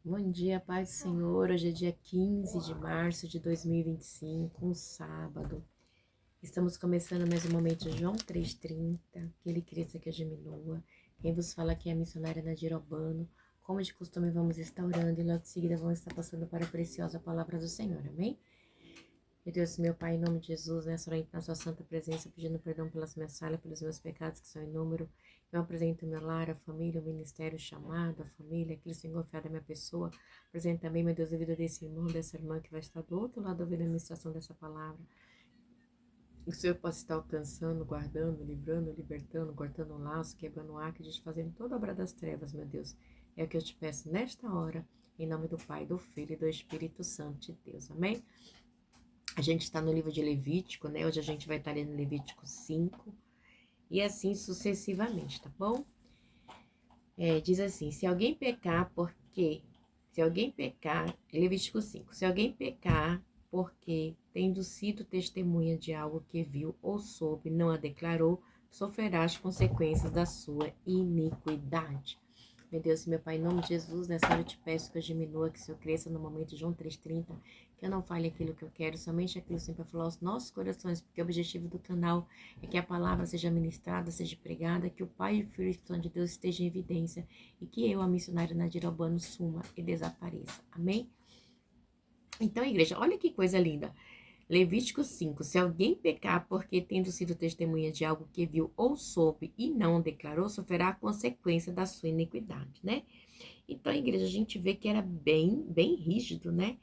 Bom dia, paz do Senhor. Hoje é dia 15 de março de 2025, um sábado. Estamos começando mais um momento de João 3,30, que ele cresça, que eu diminua. Quem vos fala aqui é a missionária Nadir Albano. Como de costume, vamos estar orando e logo em seguida vamos estar passando para a preciosa palavra do Senhor, amém? Meu Deus, meu Pai, em nome de Jesus, nessa hora na sua santa presença, pedindo perdão pelas minhas falhas, pelos meus pecados que são em número. Eu apresento o meu lar, a família, o ministério, o chamado, a família, aquilo sem confiar da minha pessoa. Apresento também, meu Deus, a vida desse irmão, dessa irmã que vai estar do outro lado ouvindo a ministração dessa palavra. Que o Senhor possa estar alcançando, guardando, livrando, libertando, cortando um laço, quebrando um arco, desfazendo toda obra das trevas, meu Deus. É o que eu te peço nesta hora, em nome do Pai, do Filho e do Espírito Santo de Deus. Amém? A gente está no livro de Levítico, né? Hoje a gente vai estar lendo Levítico 5 e assim sucessivamente, tá bom? Diz assim, se alguém pecar Levítico 5, se alguém pecar porque, tendo sido testemunha de algo que viu ou soube, não a declarou, sofrerá as consequências da sua iniquidade. Meu Deus, meu Pai, em nome de Jesus, nessa hora eu te peço que eu diminua, que o Senhor cresça no momento de João 3,30, que eu não fale aquilo que eu quero, somente aquilo sempre para falar aos nossos corações, porque o objetivo do canal é que a palavra seja ministrada, seja pregada, que o Pai e o Filho e o Espírito Santo de Deus estejam em evidência e que eu, a missionária Nadir Albano, suma e desapareça. Amém? Então, igreja, olha que coisa linda. Levítico 5, se alguém pecar porque tendo sido testemunha de algo que viu ou soube e não declarou, sofrerá a consequência da sua iniquidade, né? Então, a igreja, a gente vê que era bem rígido, né?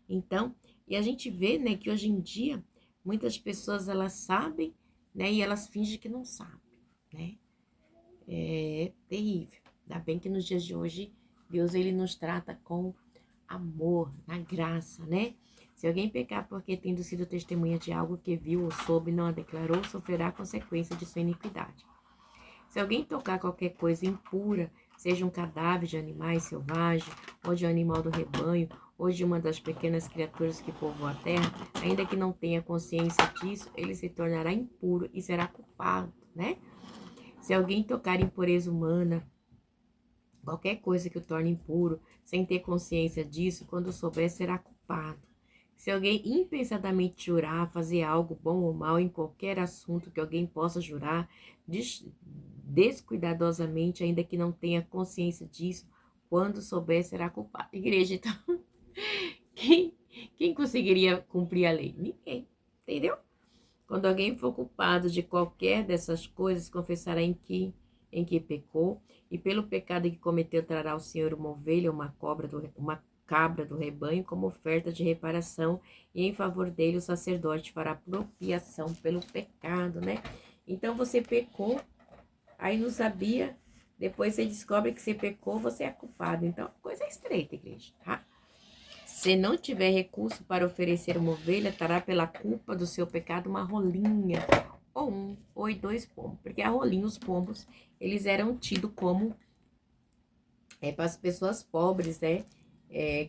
Então, e a gente vê, né, que hoje em dia, muitas pessoas, elas sabem, né, e elas fingem que não sabem, né? É terrível. Ainda bem que nos dias de hoje, Deus, ele nos trata com amor, na graça, né? Se alguém pecar porque tendo sido testemunha de algo que viu ou soube e não a declarou, sofrerá a consequência de sua iniquidade. Se alguém tocar qualquer coisa impura, seja um cadáver de animais selvagens, ou de um animal do rebanho, ou de uma das pequenas criaturas que povoam a terra, ainda que não tenha consciência disso, ele se tornará impuro e será culpado, né? Se alguém tocar impureza humana, qualquer coisa que o torne impuro, sem ter consciência disso, quando souber, será culpado. Se alguém impensadamente jurar fazer algo bom ou mal em qualquer assunto que alguém possa jurar, descuidadosamente, ainda que não tenha consciência disso, quando souber, será culpado. Igreja, então, quem, quem conseguiria cumprir a lei? Ninguém, entendeu? Quando alguém for culpado de qualquer dessas coisas, confessará em que pecou, e pelo pecado que cometeu trará ao Senhor uma ovelha, uma cabra do rebanho, como oferta de reparação, e em favor dele o sacerdote fará propiação pelo pecado, né? Então você pecou, aí não sabia, depois você descobre que você pecou, você é culpado. Então, coisa estreita, igreja, tá? Se não tiver recurso para oferecer uma ovelha, terá pela culpa do seu pecado uma rolinha, ou um, ou dois pombos. Porque a rolinha, os pombos, eles eram tidos como para as pessoas pobres, né?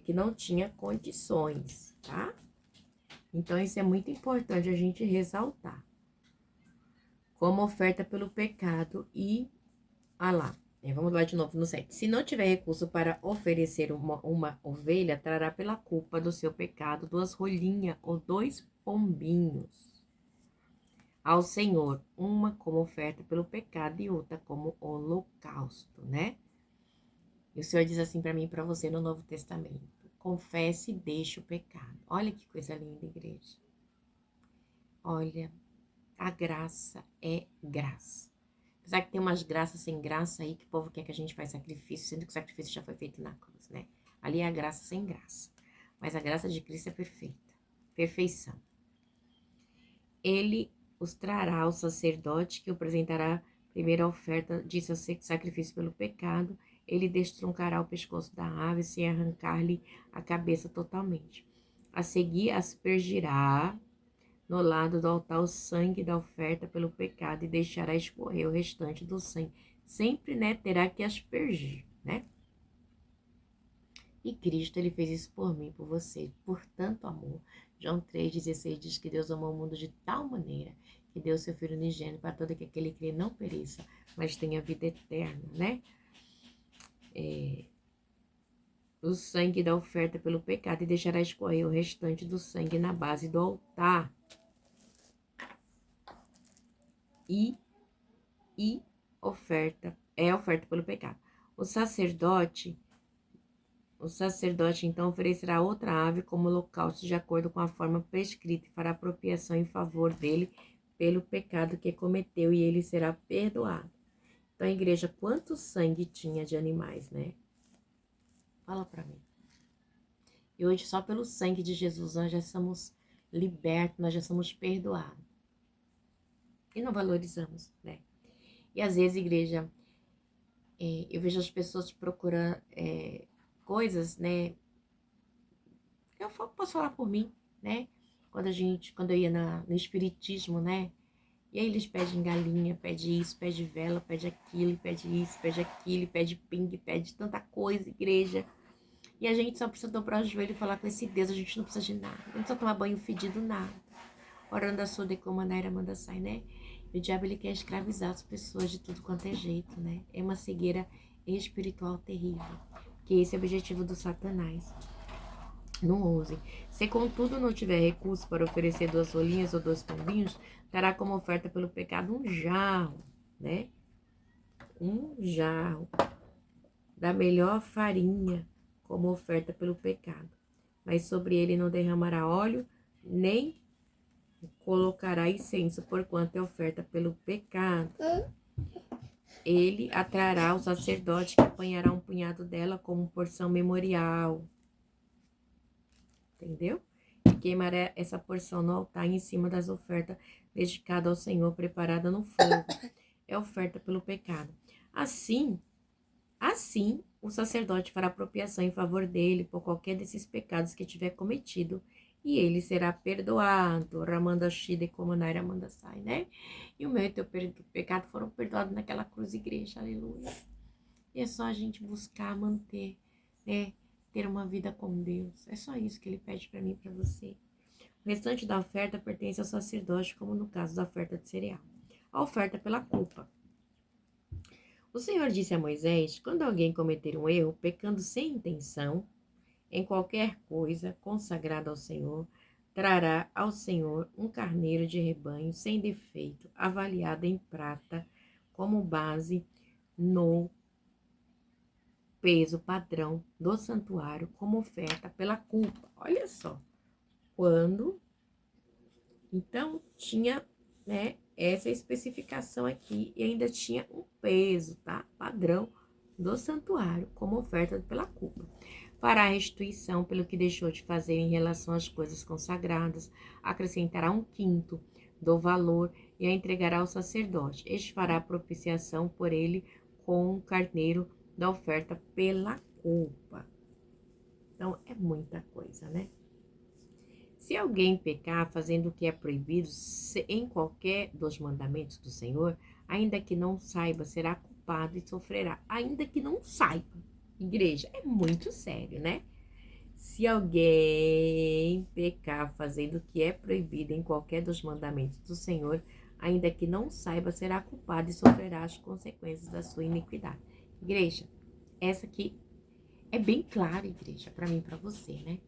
Que não tinha condições, tá? Então, isso é muito importante a gente ressaltar. Como oferta pelo pecado e... lá. Vamos lá de novo no 7. Se não tiver recurso para oferecer uma ovelha, trará pela culpa do seu pecado 2 rolinhas ou 2 pombinhos ao Senhor, uma como oferta pelo pecado e outra como holocausto, né? E o Senhor diz assim para mim e para você no Novo Testamento: confesse e deixe o pecado. Olha que coisa linda, igreja. Olha, a graça é graça. Apesar que tem umas graças sem graça aí que o povo quer que a gente faça sacrifício, sendo que o sacrifício já foi feito na cruz, né? Ali é a graça sem graça. Mas a graça de Cristo é perfeita. Perfeição. Ele os trará ao sacerdote, que o apresentará primeiro a oferta de seu sacrifício pelo pecado. Ele destroncará o pescoço da ave sem arrancar-lhe a cabeça totalmente. A seguir, aspergirá no lado do altar o sangue da oferta pelo pecado e deixará escorrer o restante do sangue. Sempre, né, terá que aspergir, né? E Cristo, ele fez isso por mim, por você, por tanto amor. João 3,16 diz que Deus amou o mundo de tal maneira que deu seu Filho unigênito para todo que aquele crê não pereça, mas tenha vida eterna, né? o sangue da oferta pelo pecado e deixará escorrer o restante do sangue na base do altar. E oferta pelo pecado. O sacerdote então oferecerá outra ave como holocausto de acordo com a forma prescrita e fará apropriação em favor dele pelo pecado que cometeu e ele será perdoado. Então, igreja, quanto sangue tinha de animais, né? Fala pra mim. E hoje, só pelo sangue de Jesus, nós já somos libertos, nós já somos perdoados. E não valorizamos, né? E às vezes, igreja, eu vejo as pessoas procurando coisas, né? Eu posso falar por mim, né? Quando eu ia no espiritismo, né? E aí eles pedem galinha, pede isso, pede vela, pede aquilo, pede isso, pede aquilo, pede ping, pede tanta coisa, igreja. E a gente só precisa dobrar o joelho e falar com esse Deus, a gente não precisa de nada. Não precisa tomar banho fedido, nada. Orando a sua de como a Naira manda sai, né? E o diabo, ele quer escravizar as pessoas de tudo quanto é jeito, né? É uma cegueira espiritual terrível. Que esse é o objetivo do Satanás. Não ousem. Se contudo não tiver recurso para oferecer 2 rolinhas ou 2 pombinhos, dará como oferta pelo pecado um jarro, né? Um jarro da melhor farinha como oferta pelo pecado. Mas sobre ele não derramará óleo, nem colocará incenso, porquanto é oferta pelo pecado. Ele atrará o sacerdote que apanhará um punhado dela como porção memorial. Entendeu? E queimará essa porção no altar em cima das ofertas dedicadas ao Senhor, preparada no fogo. É oferta pelo pecado. Assim, o sacerdote fará apropriação em favor dele por qualquer desses pecados que tiver cometido, e ele será perdoado. Ramanda Shide como Naira manda sai, né? E o meu e teu pecado foram perdoados naquela cruz, igreja, aleluia. E é só a gente buscar manter, né? Ter uma vida com Deus. É só isso que ele pede para mim e para você. O restante da oferta pertence ao sacerdote, como no caso da oferta de cereal. A oferta pela culpa. O Senhor disse a Moisés: quando alguém cometer um erro, pecando sem intenção, em qualquer coisa consagrada ao Senhor, trará ao Senhor um carneiro de rebanho sem defeito, avaliado em prata, como base no peso padrão do santuário, como oferta pela culpa. Olha só, quando então tinha, né, essa especificação aqui e ainda tinha um peso, tá? Padrão do santuário, como oferta pela culpa. Fará a restituição pelo que deixou de fazer em relação às coisas consagradas, acrescentará 1/5 do valor e a entregará ao sacerdote. Este fará a propiciação por ele com o carneiro da oferta pela culpa. Então, é muita coisa, né? Se alguém pecar fazendo o que é proibido em qualquer dos mandamentos do Senhor, ainda que não saiba, será culpado e sofrerá. Ainda que não saiba. Igreja, é muito sério, né? Se alguém pecar fazendo o que é proibido em qualquer dos mandamentos do Senhor, ainda que não saiba, será culpado e sofrerá as consequências da sua iniquidade. Igreja, essa aqui é bem clara, igreja, para mim e para você, né?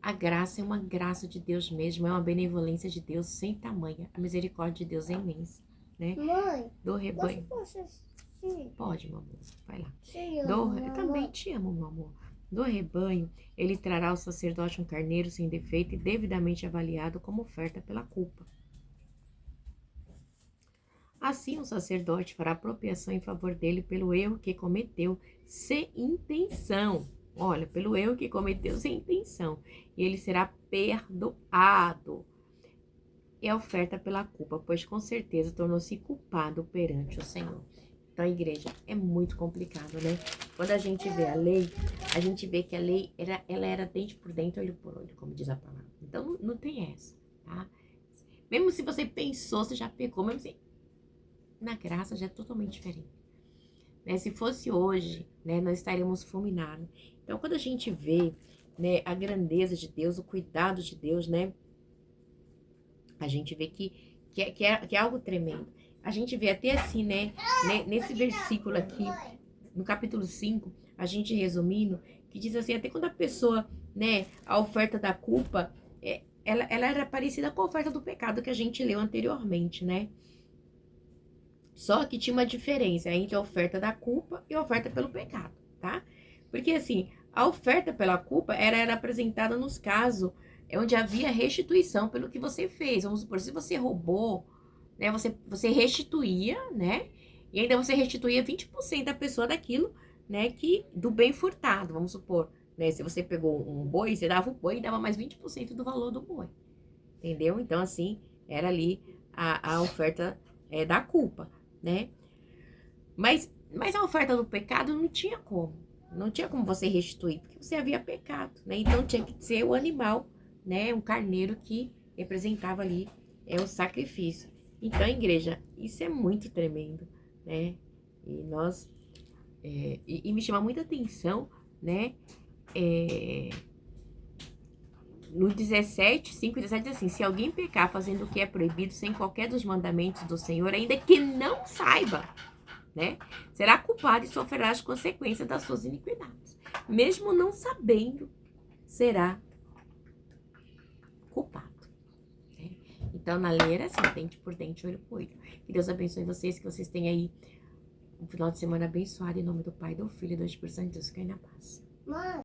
A graça é uma graça de Deus mesmo, é uma benevolência de Deus sem tamanha. A misericórdia de Deus é imensa, né? Mãe, do rebanho. posso assistir? Pode, meu amor, vai lá. Eu também te amo, meu amor. Do rebanho, ele trará ao sacerdote um carneiro sem defeito e devidamente avaliado como oferta pela culpa. Assim, o sacerdote fará apropriação em favor dele pelo erro que cometeu sem intenção. Olha, pelo erro que cometeu sem intenção. E ele será perdoado. É oferta pela culpa, pois com certeza tornou-se culpado perante o Senhor. Então, a igreja, é muito complicado, né? Quando a gente vê a lei, a gente vê que a lei ela era dente por dente, olho por olho, como diz a palavra. Então, não tem essa, tá? Mesmo se você pensou, você já pecou, mesmo assim, na graça já é totalmente diferente. Né? Se fosse hoje, né, nós estaríamos fulminados. Então, quando a gente vê, né, a grandeza de Deus, o cuidado de Deus, né, a gente vê que é algo tremendo. A gente vê até assim, né, nesse versículo aqui, no capítulo 5, a gente resumindo, que diz assim, até quando a pessoa, né, a oferta da culpa, ela era parecida com a oferta do pecado que a gente leu anteriormente, né? Só que tinha uma diferença entre a oferta da culpa e a oferta pelo pecado, tá? Porque assim, a oferta pela culpa era apresentada nos casos onde havia restituição pelo que você fez. Vamos supor, se você roubou, né, você restituía, né? E ainda você restituía 20% da pessoa daquilo, né, do bem furtado, vamos supor. Né, se você pegou um boi, você dava o boi e dava mais 20% do valor do boi. Entendeu? Então, assim, era ali a oferta da culpa, né? Mas a oferta do pecado não tinha como. Não tinha como você restituir, porque você havia pecado, né? Então tinha que ser o animal, né? Um carneiro que representava ali o sacrifício. Então, igreja, isso é muito tremendo, né? E nós... e me chama muita atenção, né? No 17, 5 e 17 diz assim, se alguém pecar fazendo o que é proibido sem qualquer dos mandamentos do Senhor, ainda que não saiba, né? Será culpado e sofrerá as consequências das suas iniquidades. Mesmo não sabendo, será culpado. Né? Então, na lei era assim, dente por dente, olho por olho. Que Deus abençoe vocês, que vocês tenham aí um final de semana abençoado, em nome do Pai, do Filho e do Espírito Santo, Deus, fiquem na paz. Mãe.